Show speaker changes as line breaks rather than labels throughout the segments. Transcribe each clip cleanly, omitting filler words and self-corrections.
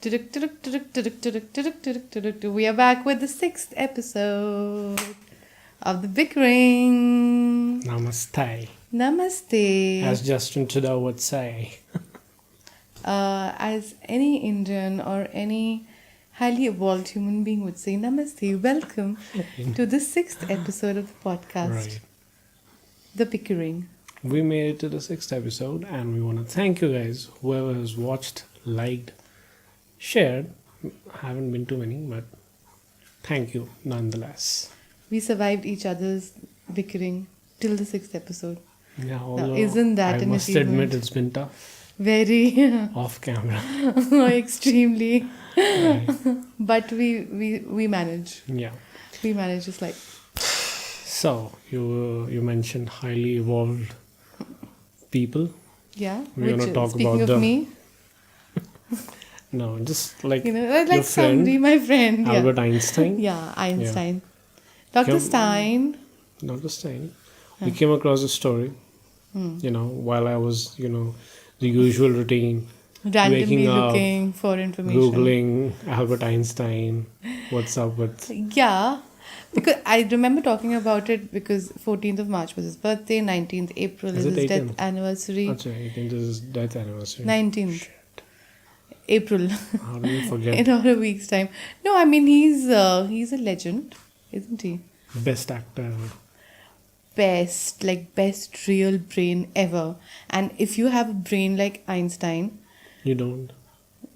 We are back with the 6th episode of the Bickering.
Namaste.
Namaste.
As Justin Trudeau would say.
As any Indian or any highly evolved human being would say, Namaste. Welcome to the 6th episode of the podcast.
Right.
The Bickering.
We made it to the 6th episode and we want to thank you guys, whoever has watched, liked, shared. Haven't been too many, but thank you nonetheless.
We survived each other's bickering till the 6th episode.
Yeah,
Now,
although
isn't that
I
an
must
achievement?
admit it's been tough.
Very
Off camera.
extremely.
Right.
But we manage.
Yeah.
We manage just like.
So, you mentioned highly evolved people.
Yeah.
We're gonna talk
speaking
about
of
them.
me,
No, just like
like
your
somebody,
friend,
my friend.
Albert Einstein.
Yeah, Einstein. Dr.
Come-
Stein.
Not just saying. We came across a story,
Hmm.
while I was, the usual routine,
Randomly
waking up,
looking for information.
Googling Albert Einstein, what's up with...
Yeah. Because I remember talking about it because 14th of March was his birthday, 19th April is
Is it
his
18th?
death anniversary.
Actually, I think this is death anniversary.
19th April.
How do you forget?
In about a week's time. No, I mean he's a legend, isn't he?
Best actor ever.
Best real brain ever. And if you have a brain like Einstein,
You don't.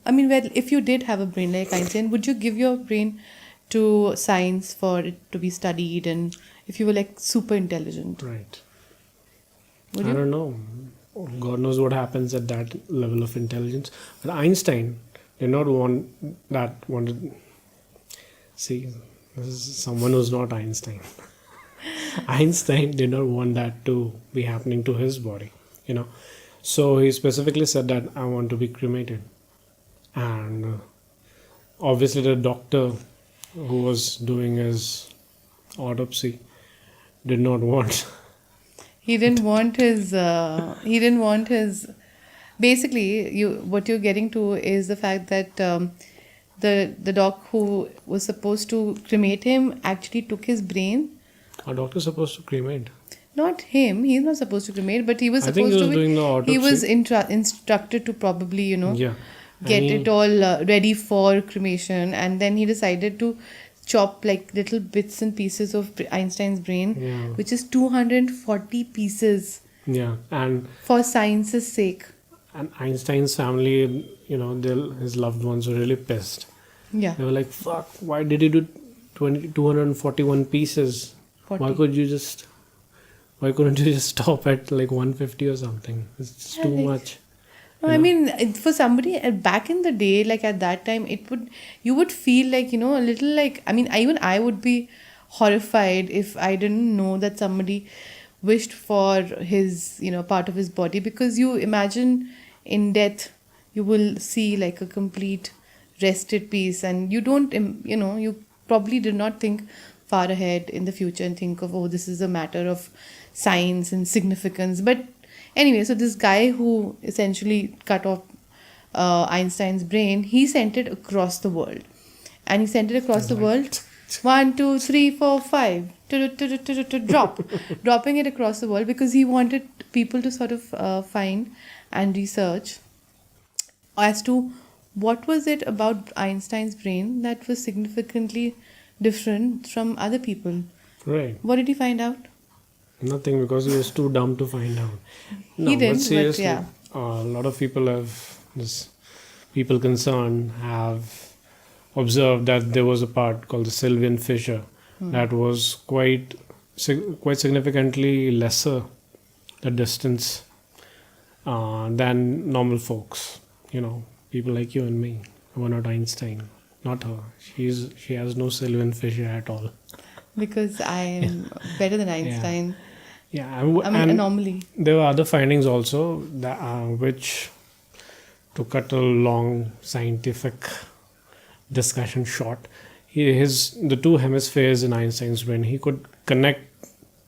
I mean, well, if you did have a brain like Einstein, would you give your brain to science for it to be studied? And if you were like super intelligent,
Right.
would
I
you?
don't know. God knows what happens at that level of intelligence. But Einstein did not wanted... See, this is someone who's not Einstein. Einstein did not want that to be happening to his body, So he specifically said that I want to be cremated. And obviously the doctor who was doing his autopsy did not want...
He didn't want his. Basically, what you're getting to is the fact that the doc who was supposed to cremate him actually took his brain.
A doctor's supposed to cremate.
Not him. He's not supposed to cremate, but he was
I think
supposed
he was
to.
doing the autopsy.
He was instructed to probably,
Yeah.
get
And he-
it all ready for cremation, and then he decided to chop like little bits and pieces of Einstein's brain,
Yeah.
which is 240 pieces
Yeah. And
for science's sake.
Einstein's family, his loved ones were really pissed.
Yeah.
They were like, fuck, why did you do 241 pieces?
40.
Why couldn't you just stop at like 150 or something? It's just
Yeah,
too
like-
much.
No, I mean, for somebody back in the day, like at that time, you would feel like, a little like, I mean, even I would be horrified if I didn't know that somebody wished for his, part of his body, because you imagine in death, you will see like a complete rested piece, and you don't, you probably did not think far ahead in the future and think of, oh, this is a matter of science and significance. But anyway, so this guy who essentially cut off Einstein's brain, he sent it across the world. And he sent it across the world. 1, 2, 3, 4, 5. Dropping it across the world because he wanted people to sort of find and research as to what was it about Einstein's brain that was significantly different from other people.
Right.
What did he find out?
Nothing, because he was too dumb to find out. No,
He didn't,
but
but
seriously,
yeah.
a lot of people concerned have observed that there was a part called the Sylvian fissure that was quite significantly lesser the distance than normal folks. People like you and me who are not Einstein. Not her. She has no Sylvian fissure at all.
Because I am better than Einstein.
Yeah,
I mean,
and
anomaly.
there were other findings also that, which, to cut a long scientific discussion short, the two hemispheres in Einstein's brain, he could connect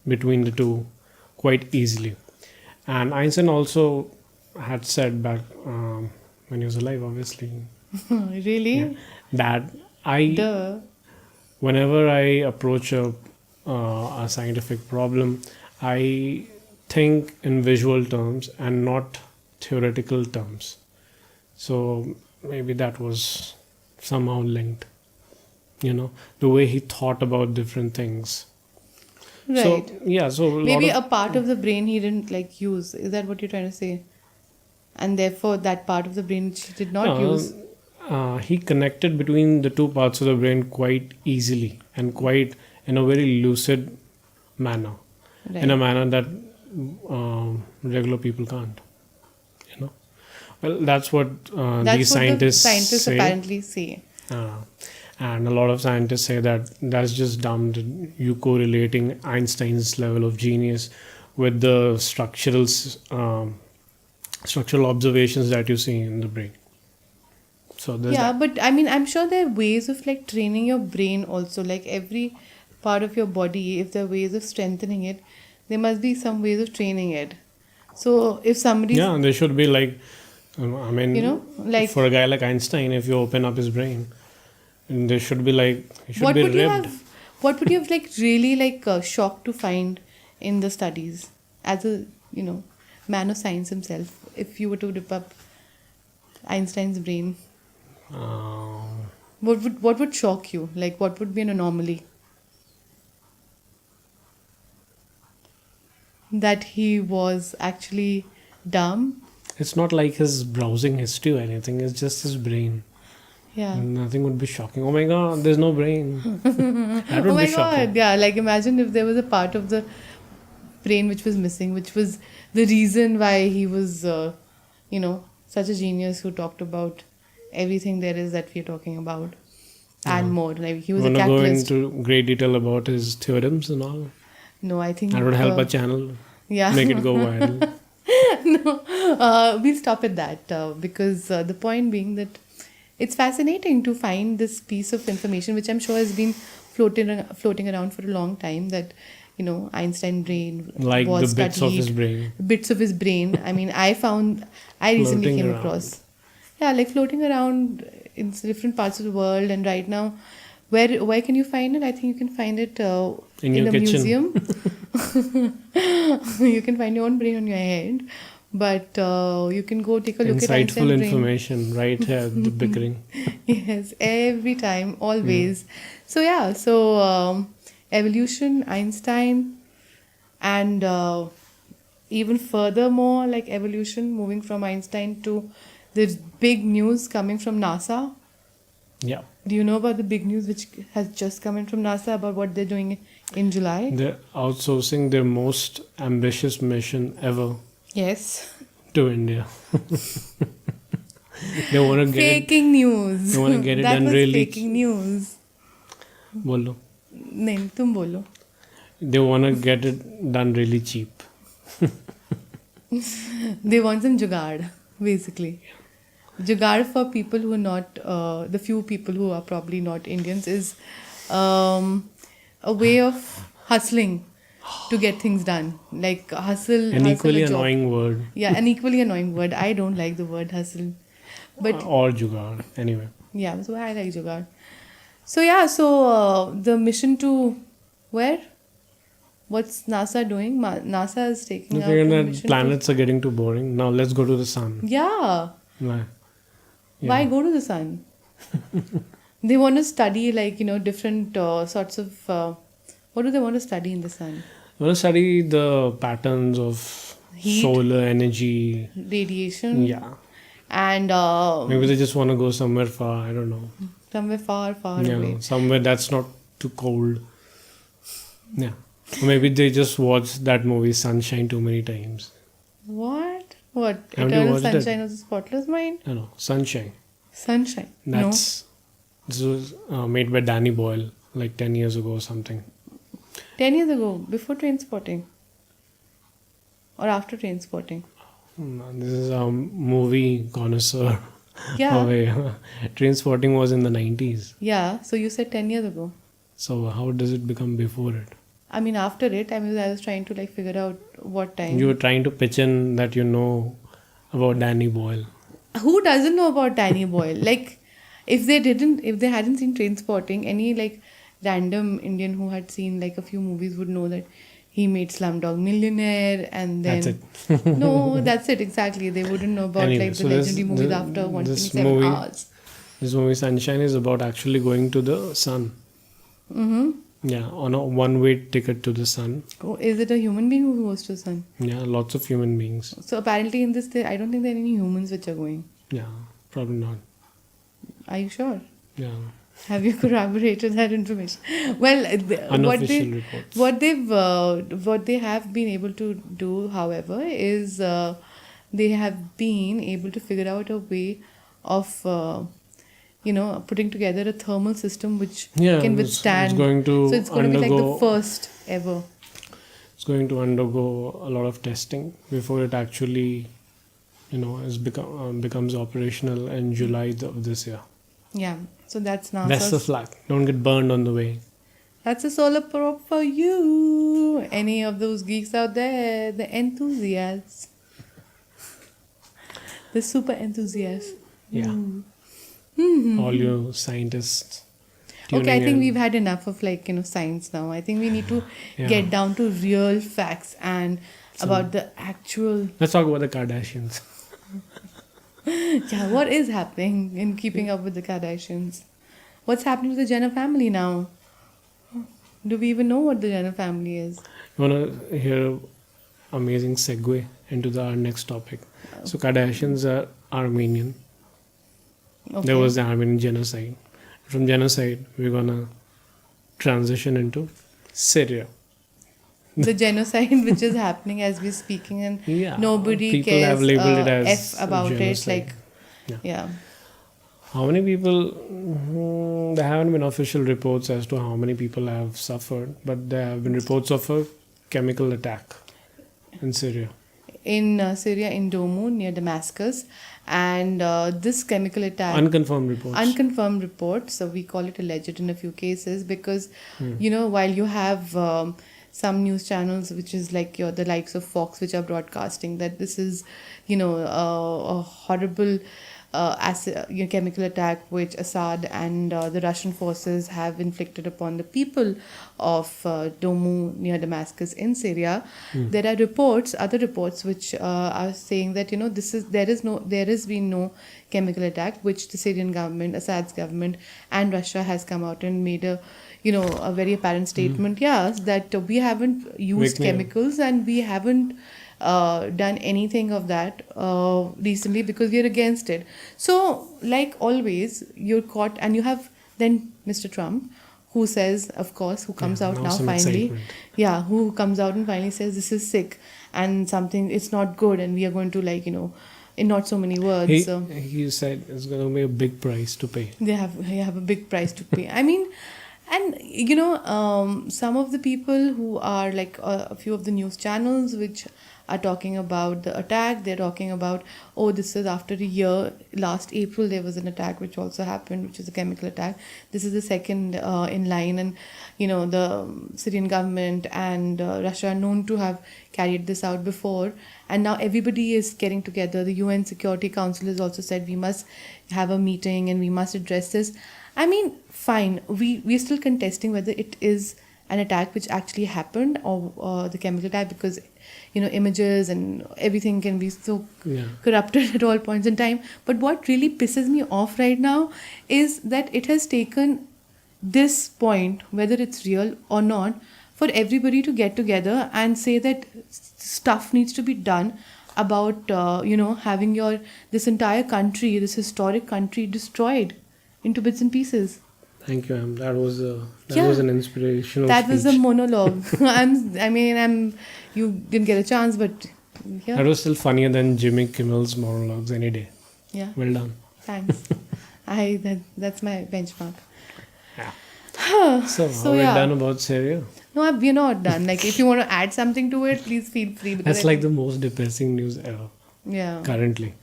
between the two quite easily. And Einstein also had said back when he was alive, obviously,
Really?
Yeah. That I,
Duh.
whenever I approach a scientific problem, I think in visual terms and not theoretical terms. So maybe that was somehow linked. The way he thought about different things. So
Right.
yeah, so a lot
Maybe
of
a part of the brain he didn't like use. Is that what you're trying to say? And therefore, that part of the brain which he did not
no,
use.
he connected between the two parts of the brain quite easily and quite in a very lucid manner, in a
Right.
manner that regular people can't. You know, well, that's what these
That's what the
scientists
scientists
say.
apparently say.
Uh, and a lot of scientists say that that's just dumb. That you correlating Einstein's level of genius with the structural observations that you see in the brain. So there's
Yeah,
that.
but I mean, I'm sure there are ways of like training your brain also. Like every part of your body, if there are ways of strengthening it, there must be some ways of training it. So if somebody's,
Yeah, there should be like, I mean,
like
for a guy like Einstein, if you open up his brain, there should be like, it should
what
be
would you
ribbed.
have, what would you have like really like shocked to find in the studies as a, man of science himself, if you were to rip up Einstein's brain?
Um,
What would shock you? Like what would be an anomaly? That he was actually dumb?
it's not like his browsing history or anything, it's just his brain.
Yeah.
Nothing would be shocking. Oh my god, there's no brain. That
Oh
would
my
be
god,
shocking.
yeah, like imagine if there was a part of the brain which was missing, which was the reason why he was, such a genius who talked about everything there is that we're talking about and more. Like he was a
Want to go
catalyst.
into great detail about his theorems and all?
No, I think.
That would help our channel,
Yeah.
make it go viral.
No, we'll stop at that because the point being that it's fascinating to find this piece of information which I'm sure has been floating around for a long time, that Einstein brain
Like the
was
bits of his
studied,
brain
bits of his brain. I mean, I recently
floating
came
around.
across, yeah, like floating around in different parts of the world. And right now, where can you find it? I think you can find it
In
in
your
a
kitchen.
museum. You can find your own brain on your head, but you can go take a look at Einstein's
Insightful
brain.
information right here at the Bickering.
Yes, every time, always. So yeah, so evolution, Einstein, and even furthermore, like evolution, moving from Einstein to the big news coming from NASA.
Yeah.
Do you know about the big news which has just come in from NASA about what they're doing in July?
They're outsourcing their most ambitious mission ever
Yes.
to India. They want to get it.
Faking news.
They want to get it
That
done
was
really.
faking news.
Bolo.
नहीं तुम बोलो.
They want to get it done really cheap.
They want some jugaad, basically. Jugaad for people who are not, the few people who are probably not Indians, is a way of hustling to get things done. Like hustle.
An
hustle
equally
a job.
annoying word.
Yeah, an equally annoying word. I don't like the word hustle. But
Or jugaad. Anyway.
yeah, so I like jugaad. So yeah, so the mission to where? What's NASA doing? NASA is taking out a
Looking at
mission
planets are getting too boring. Now let's go to the sun.
Yeah.
Why?
Why go to the sun? They want to study like, different sorts of... what do they want to study in the sun?
I want to study the patterns of
Heat.
solar energy.
Radiation.
Yeah.
And
Maybe they just want to go somewhere far. I don't know.
somewhere far, far
Yeah,
away.
somewhere that's not too cold. Yeah. Or maybe they just watched that movie Sunshine too many times.
What? What?
Haven't you
Eternal
watched it?
Sunshine of the Spotless Mind?
I know. Sunshine.
Sunshine.
This was made by Danny Boyle like 10 years ago or something.
No. 10 years ago, before Trainspotting. Or after Trainspotting.
This is a movie connoisseur.
Yeah.
Trainspotting was in the 90s.
Yeah, so you said 10 years ago.
So how does it become before it?
I mean, after it, I was trying to like figure out what time.
You were trying to pitch in that you know about Danny Boyle.
Who doesn't know about Danny Boyle? Like, if they hadn't seen Trainspotting, any like random Indian who had seen like a few movies would know that he made Slumdog Millionaire, and then
That's it.
no, that's it exactly. They wouldn't know about
Anyway,
like the
so
legendary movies after
this
127
movie,
hours.
this movie Sunshine is about actually going to the sun.
Mm-hmm.
Yeah, on a one-way ticket to the sun.
Oh, is it a human being who goes to sun?
Yeah, lots of human beings.
So apparently in this, I don't think there are any humans which are going.
Yeah, probably not.
Are you sure?
Yeah,
Have you corroborated that information? Well,
unofficial reports.
what they have been able to do, however, is they have been able to figure out a way of putting together a thermal system which can witstand.
It's going to
So it's going to be like the first ever.
It's going to undergo a lot of testing before it actually, becomes operational in July of this year.
Yeah. So that's NASA's.
That's the flag. Don't get burned on the way.
That's a solar probe for you. Any of those geeks out there, the enthusiasts, the super enthusiasts.
Yeah.
Mm-hmm.
All you scientists.
Okay, I
tuning
think
in.
we've had enough of science now. I think we need to
Yeah.
get down to real facts and about the actual.
Let's talk about the Kardashians.
Yeah, what is happening in keeping up with the Kardashians? What's happening to the Jenner family now? Do we even know what the Jenner family is?
You want to hear an amazing segue into our next topic? So Kardashians are Armenian.
Okay.
There was the Armenian genocide. From genocide, we're going to transition into Syria.
the genocide which is happening as we're speaking, and
Yeah,
nobody
people
cares
have labeled it as
F about
genocide.
it. Yeah.
How many people? There haven't been official reports as to how many people have suffered, but there have been reports of a chemical attack in Syria.
In Syria, in Domu, near Damascus, and this chemical attack.
Unconfirmed reports.
Unconfirmed reports, so we call it alleged in a few cases because, while you have some news channels which is like the likes of Fox which are broadcasting that this is, a horrible chemical attack which Assad and the Russian forces have inflicted upon the people of Domu near Damascus in Syria. There are other reports which are saying that there has been no chemical attack, which the Syrian government, Assad's government, and Russia has come out and made a very apparent statement. Yes, that we haven't used chemicals and we haven't done anything of that recently because we are against it. So, like always, you're caught, and you have then Mr. Trump, who says, of course, who comes out now finally.
Excitement.
Yeah, who comes out and finally says this is sick and something, it's not good, and we are going to in not so many words.
He said it's going to be a big price to pay.
They have a big price to pay. I mean, and some of the people who are like a few of the news channels which are talking about the attack, they're talking about, this is after a year. Last April there was an attack which also happened, which is a chemical attack. This is the second in line, and the Syrian government and Russia are known to have carried this out before, and now everybody is getting together. The UN Security Council has also said we must have a meeting and we must address this. I mean, fine, we're still contesting whether it is an attack which actually happened or the chemical attack, because images and everything can be so corrupted at all points in time. But what really pisses me off right now is that it has taken this point, whether it's real or not, for everybody to get together and say that stuff needs to be done about having this entire country, this historic country, destroyed into bits and pieces.
Thank you, Em. That was an inspirational
That
speech.
was a monologue. You didn't get a chance, but yeah.
That was still funnier than Jimmy Kimmel's monologues any day.
Yeah.
Well done.
Thanks. That's my benchmark.
Yeah. So are we done about Syria?
No, we're not done. Like, if you want to add something to it, please feel free.
That's like the most depressing news ever.
Yeah.
Currently.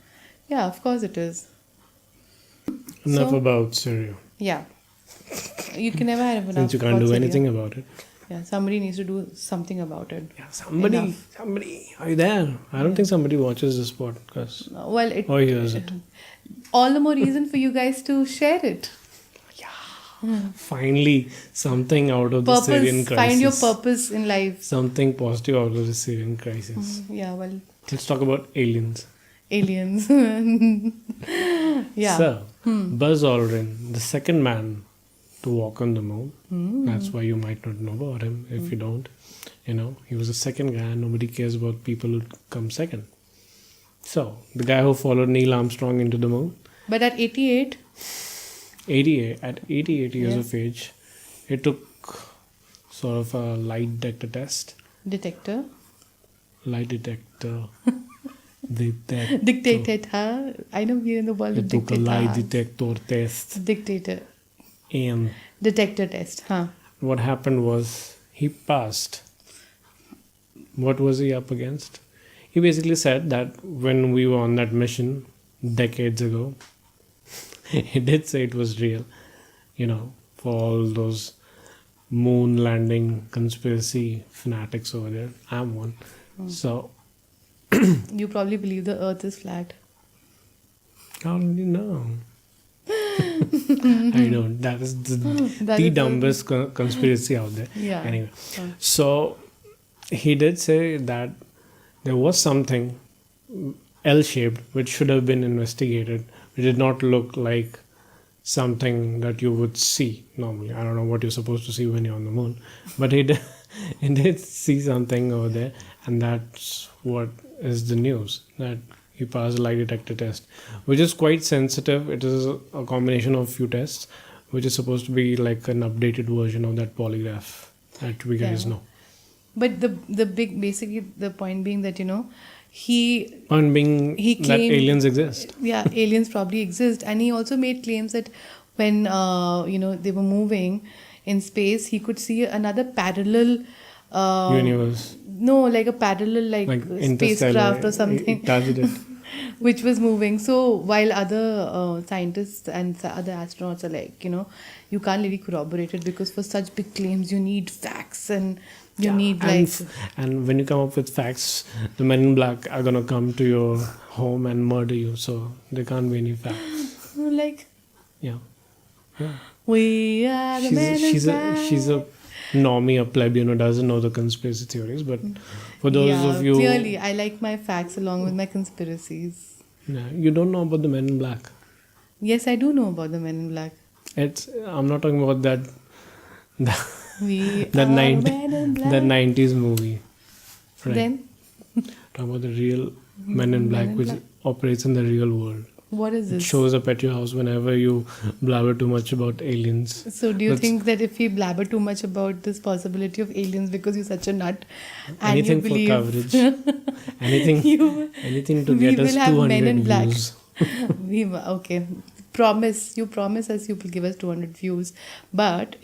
Yeah, of course it is.
Enough about Syria.
Yeah. You can never have enough.
Since you can't do anything about it.
Yeah, somebody needs to do something about it.
Yeah, somebody, are you there? I don't think somebody watches this podcast.
Well,
or hears it.
all the more reason for you guys to share it.
Finally, something out of the Syrian
Purpose.
crisis.
Find your purpose in life.
Something positive out of the Syrian crisis.
Yeah, well,
Let's talk about aliens.
aliens. Yeah.
So, Buzz Aldrin, the second man to walk on the moon. That's why you might not know about him if you don't. You know, he was the second guy, and nobody cares about people who come second. So, the guy who followed Neil Armstrong into the moon,
But at 88,
88 years
Yeah.
of age, he took sort of a lie detector.
dictated her. I know we're in the world
He
of
took a lie
dictator.
detector test,
Dictator.
and
Detector test, huh?
what happened was he passed. What was he up against? He basically said that when we were on that mission decades ago, he did say it was real, you know, for all those moon landing conspiracy fanatics over there. I'm one. So,
You probably believe the earth is flat.
how do you know? I don't. That is
That
the
is
dumbest conspiracy out there.
Yeah.
Anyway,
Uh.
so he did say that there was something L-shaped which should have been investigated. It did not look like something that you would see normally. I don't know what you're supposed to see when you're on the moon, but he did see something over there, and that's what is the news, that he passed a lie detector test, which is quite sensitive. It is a combination of few tests, which is supposed to be like an updated version of that polygraph that we guys
Yeah.
know.
But basically the point being that, you know,
Point being
He
that
claimed-
aliens exist.
yeah, aliens probably exist. And he also made claims that when, they were moving in space, he could see another parallel...
Universe.
No, like a parallel, like
Interstellar,
spacecraft or something.
It does it.
Which was moving. So while other scientists and other astronauts are like, you know, you can't really corroborate it because for such big claims you need facts and you need like...
And when you come up with facts, the men in black are gonna come to your home and murder you. So there can't be any facts.
like,
Yeah. Yeah.
we are the men in black.
She's a normie, a plebeian who doesn't know the conspiracy theories. But for those
Yeah,
of you,
clearly, I like my facts along with my conspiracies.
yeah, you don't know about the men in black.
Yes, I do know about the men in black.
I'm not talking about that.
We
That
are
90
men in black.
that 90s movie. Right.
Then,
Talking about the real Men in Black,
Men in
which
Black.
operates in the real world.
what is
It
this?
shows up at your house whenever you blabber too much about aliens.
So, do you
That's-
think that if we blabber too much about this possibility of aliens because you're such a nut and
Anything
you
for
believe
coverage. anything
you,
anything to
we
get
will
us
have
200
Men in Black.
views.
Okay, you promise us you will give us 200 views, but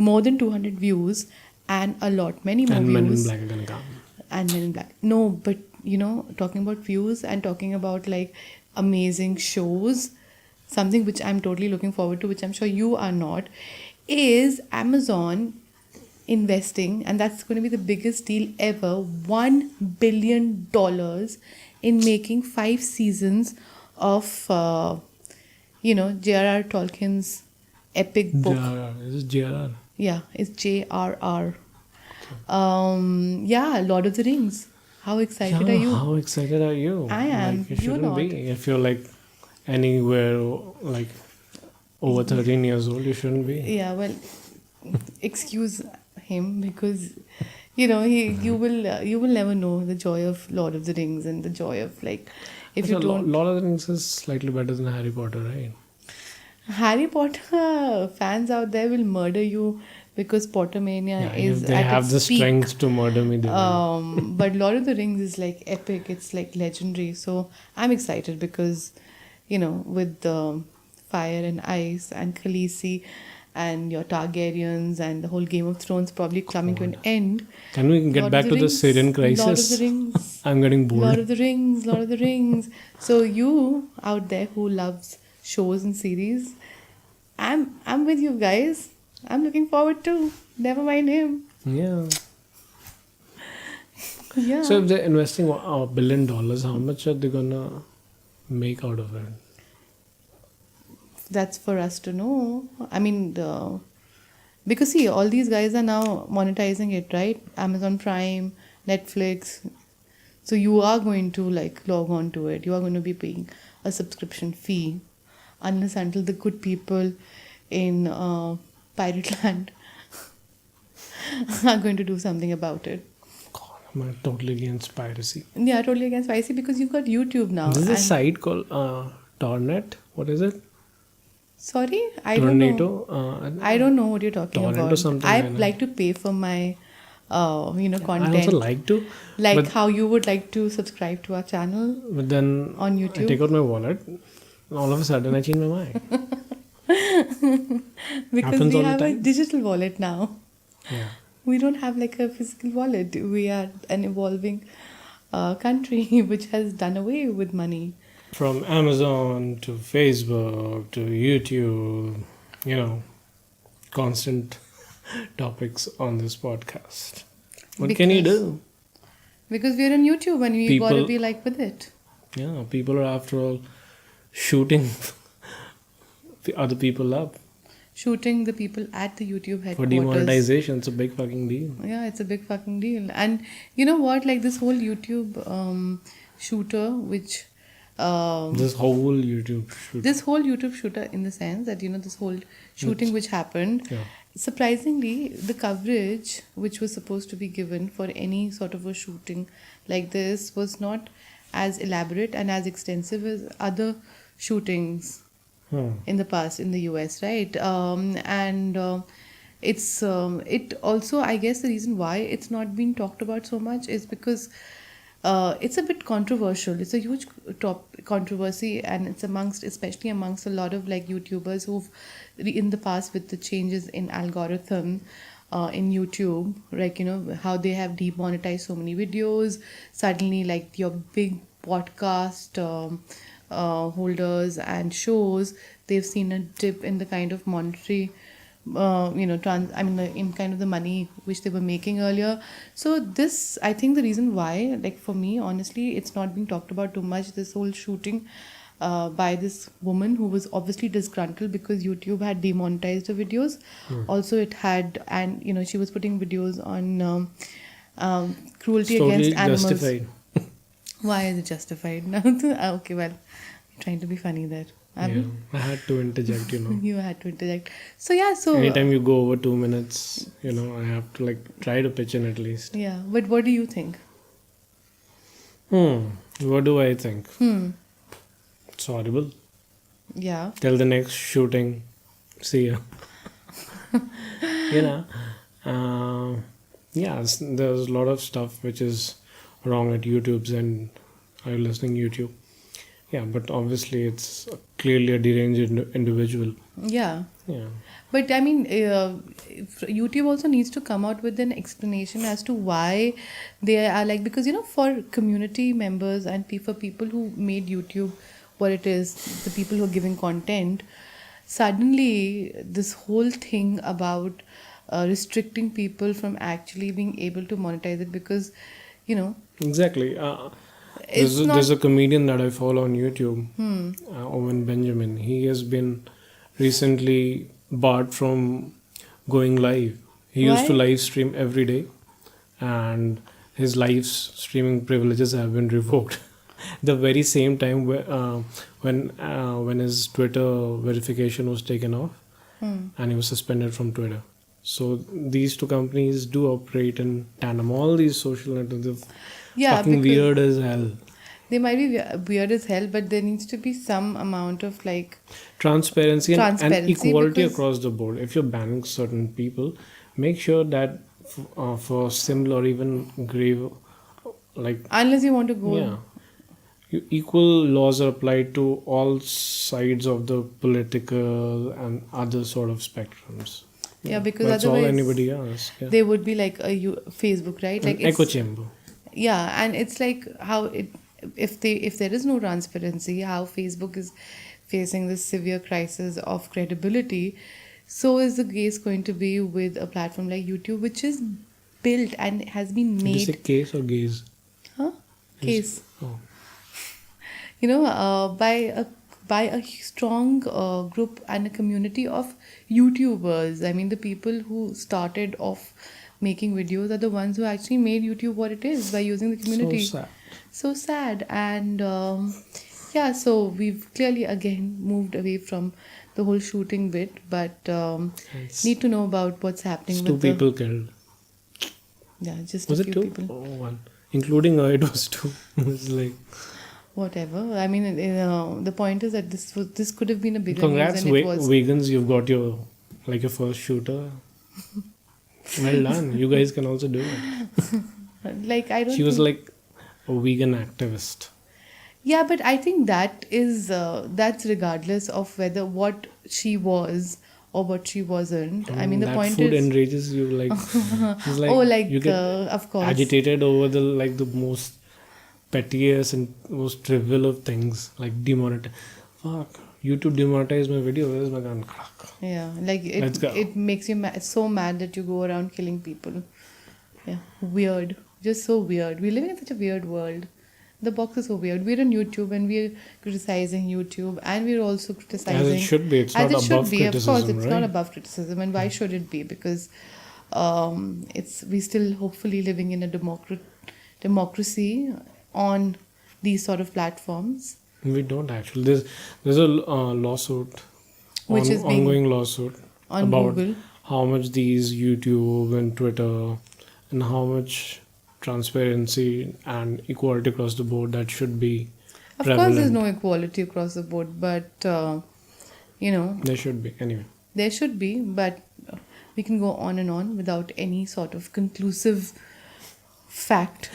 more than 200 views and many more
And
views.
Men in Black are gonna come.
And Men in Black. No, but you know, talking about views and talking about like amazing shows, something which I'm totally looking forward to, which I'm sure you are not, is Amazon investing, and that's going to be the biggest deal ever, $1 billion in making 5 seasons of, J.R.R. Tolkien's epic book.
JRR. Is it JRR?
Yeah, it's J.R.R. Lord of the Rings. How excited are you?
How excited are you?
I am.
Like, you
You're
shouldn't
not.
be. If you're like anywhere like over 13 years old, you shouldn't be.
Yeah, well, excuse him because you will never know the joy of Lord of the Rings and the joy of like if you don't.
Lord of the Rings is slightly better than Harry Potter, right?
Harry Potter fans out there will murder you because Pottermania is
if they
at
have
its
the
peak.
strength to murder me, they will.
But Lord of the Rings is like epic. It's like legendary. So I'm excited because, with the fire and ice and Khaleesi and your Targaryens and the whole Game of Thrones probably coming to an end.
Can we get
Lord
back
of
to the
Rings,
Syrian crisis?
Lord of the Rings.
I'm getting bored.
Lord of the Rings. So you out there who loves shows and series, I'm with you guys. I'm looking forward to. Never mind him.
Yeah.
Yeah.
So if they're investing $1 billion, how much are they gonna make out of it?
that's for us to know. I mean, because see, all these guys are now monetizing it, right? Amazon Prime, Netflix. So you are going to like log on to it. You are going to be paying a subscription fee, unless until the good people in Pirate Land are going to do something about it.
God, I'm totally against piracy.
Yeah, totally against spicy because you've got YouTube now.
This is a
and
site called Tornet. What is it?
sorry, I don't know.
Tornado.
I don't know what you're talking
Torrent or
about.
something
I
like that.
like to pay for my,
I
content.
also like to,
Like
but,
how you would like to subscribe to our channel
but then
on
I
YouTube.
take out my wallet. All of a sudden, I change my mind.
Because
Happens
we
all the
have a
time.
digital wallet now.
Yeah.
We don't have like a physical wallet. We are an evolving country which has done away with money.
From Amazon to Facebook to YouTube, constant topics on this podcast. What can you do?
Because we're on YouTube and we got to
People-
be like with it.
Yeah, people are after all shooting the other people up
Shooting the people at the YouTube
for
headquarters.
demonetization. It's a big fucking deal.
Yeah, it's a big fucking deal. And you know what? Like this whole YouTube shooter, which
This whole YouTube shoot.
this whole YouTube shooter, in the sense that this whole shooting which happened,
Yeah.
surprisingly, the coverage which was supposed to be given for any sort of a shooting like this was not as elaborate and as extensive as other shootings in the past in the US, right? It also, I guess, the reason why it's not been talked about so much is because it's a bit controversial. It's a huge controversy, and it's especially amongst a lot of like YouTubers who've in the past, with the changes in algorithm in YouTube, like how they have demonetized so many videos. Suddenly, like your big podcast holders and shows, they've seen a dip in the kind of monetary in kind of the money which they were making earlier. So this, I think the reason why, like for me, honestly, it's not being talked about too much, this whole shooting by this woman who was obviously disgruntled because YouTube had demonetized her videos. Also it had, and she was putting videos on cruelty
It's totally
against animals.
justified.
Why is it justified? Okay, well, you're trying to be funny there.
Yeah, I had to interject,
You had to interject. So yeah, so
Anytime you go over 2 minutes, I have to like try to pitch in at least.
yeah, but what do you think?
What do I think? It's horrible.
Yeah.
Till the next shooting. See ya. There's a lot of stuff which is wrong at YouTube's and are you listening YouTube? Yeah, but obviously it's clearly a deranged individual.
Yeah.
Yeah.
But I mean, YouTube also needs to come out with an explanation as to why they are like, because for community members and for people who made YouTube what it is, the people who are giving content, suddenly this whole thing about restricting people from actually being able to monetize it, because
Exactly. There's a comedian that I follow on YouTube, Owen Benjamin. He has been recently barred from going live. He used to
Why?
live stream every day, and his live streaming privileges have been revoked. The very same time when his Twitter verification was taken off, and he was suspended from Twitter. So these two companies do operate in tandem. All these social networks are fucking
because
weird as hell.
they might be weird as hell, but there needs to be some amount of like
Transparency and equality
because-
across the board. If you're banning certain people, make sure that for similar or even grave, like
unless you want to go.
yeah, equal laws are applied to all sides of the political and other sort of spectrums.
Yeah, because
that's all
otherwise
anybody asks. Yeah.
They would be like Facebook, right? Like
An echo chamber.
Yeah, and it's like how if there is no transparency, how Facebook is facing this severe crisis of credibility, so is the case going to be with a platform like YouTube, which is built and has been
Did you say
made.
case or gaze?
Huh? Case.
Oh.
By a by a strong group and a community of YouTubers. I mean, the people who started off making videos are the ones who actually made YouTube what it is by using the community.
So sad.
So sad. And yeah, so we've clearly again moved away from the whole shooting bit, but
It's-
need to know about what's happening
It's two
with
people killed.
yeah, just
Was
a
it
few
two?
people.
Oh, one. Including her, it was two. It was like,
Whatever. I mean, the point is that this could have been a bigger
congrats,
news than it was.
vegans, you've got your first shooter. Well done. You guys can also do it.
Like, I don't.
She was
think-
like a vegan activist.
Yeah, but I think that is that's regardless of whether what she was or what she wasn't. I mean, the
that
point
food
is.
enrages you. Like, it's like
Oh, like
you get
of course.
agitated over the most pettiest and most trivial of things, like demonetize. Fuck, YouTube demonetized my video. Where's my gun?
Yeah, like
Let's go.
it makes you so mad that you go around killing people. Yeah, weird. Just so weird. We're living in such a weird world. The box is so weird. We're on YouTube and we're criticizing YouTube, and we're also criticizing.
As it should be. It's
as
not
it
above
should be. Of
criticism,
course, it's
right?
not above criticism, and why should it be? Because we still hopefully living in a democracy on these sort of platforms.
We don't actually. There's a lawsuit,
Which is being-
ongoing lawsuit
on
about
Google.
how much these YouTube and Twitter and how much transparency and equality across the board that should be
Of
prevalent.
course, there's no equality across the board, but
There should be anyway.
there should be, but we can go on and on without any sort of conclusive fact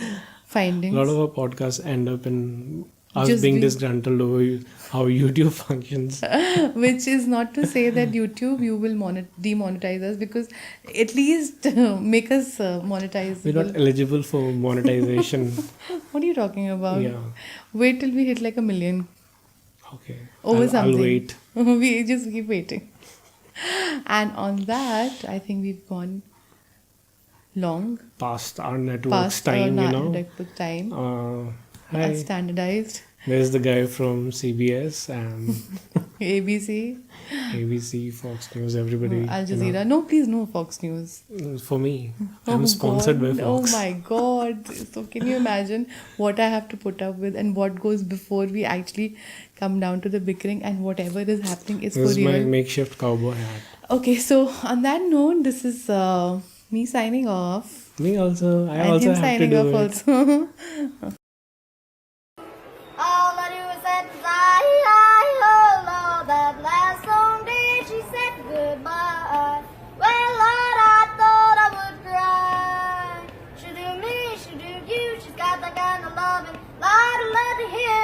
findings.
A lot of our podcasts end up in us
Just
being
being-
disgruntled over how YouTube functions.
Which is not to say that YouTube, you will demonetize us, because at least make us monetize.
We're not eligible for monetization.
What are you talking about?
Yeah.
Wait till we hit like 1 million.
Okay.
Over
I'll
something.
wait.
We just keep waiting. And on that, I think we've gone long
Past our network's
past
time,
our
you know.
network time.
Hi.
That's standardized.
There's the guy from CBS and
ABC,
ABC, Fox News, everybody.
Al
you
Jazeera. No, please, no Fox News.
know. For me,
Oh
I'm sponsored
God.
by Fox.
Oh my God. So can you imagine what I have to put up with and what goes before we actually come down to the bickering, and whatever is happening is
This
for
is my
real.
makeshift cowboy hat.
Okay, so on that note, this is me signing off.
Me also. I
and
also
him
have to
signing
do
off
it.
also.
All I do is say, oh Lord, that last song day she said goodbye. Well, Lord, I thought I would cry. She do me, she do you, she's got that kind of loving. Lord, I love to hear